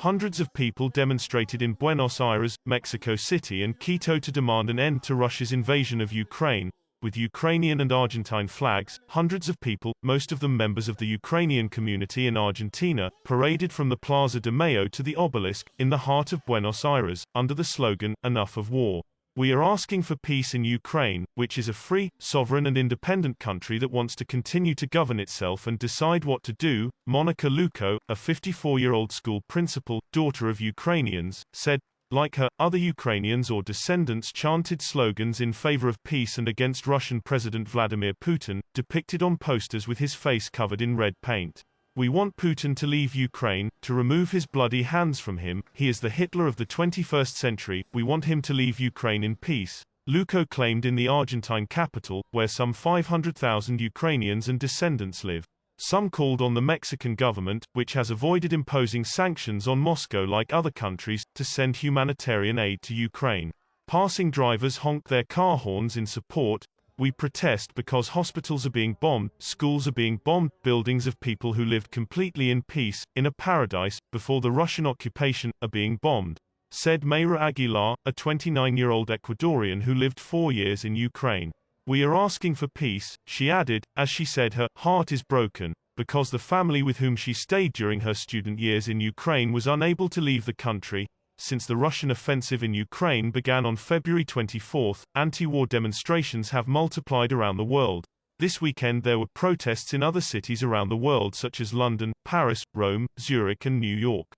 Hundreds of people demonstrated in Buenos Aires, Mexico City and Quito to demand an end to Russia's invasion of Ukraine. With Ukrainian and Argentine flags, hundreds of people, most of them members of the Ukrainian community in Argentina, paraded from the Plaza de Mayo to the obelisk, in the heart of Buenos Aires, under the slogan, "Enough of war." We are asking for peace in Ukraine, which is a free, sovereign and independent country that wants to continue to govern itself and decide what to do, Monica Luko, a 54-year-old school principal, daughter of Ukrainians, said. Like her, other Ukrainians or descendants chanted slogans in favor of peace and against Russian President Vladimir Putin, depicted on posters with his face covered in red paint. "We want Putin to leave Ukraine, to remove his bloody hands from him. He is the Hitler of the 21st century. We want him to leave Ukraine in peace," Luko claimed in the Argentine capital, where some 500,000 Ukrainians and descendants live. Some called on the Mexican government, which has avoided imposing sanctions on Moscow like other countries, to send humanitarian aid to Ukraine. Passing drivers honked their car horns in support. "We protest because hospitals are being bombed, schools are being bombed, buildings of people who lived completely in peace, in a paradise, before the Russian occupation, are being bombed," said Mayra Aguilar, a 29-year-old Ecuadorian who lived 4 years in Ukraine. "We are asking for peace," she added, as she said her heart is broken, because the family with whom she stayed during her student years in Ukraine was unable to leave the country. Since the Russian offensive in Ukraine began on February 24, anti-war demonstrations have multiplied around the world. This weekend there were protests in other cities around the world such as London, Paris, Rome, Zurich and New York.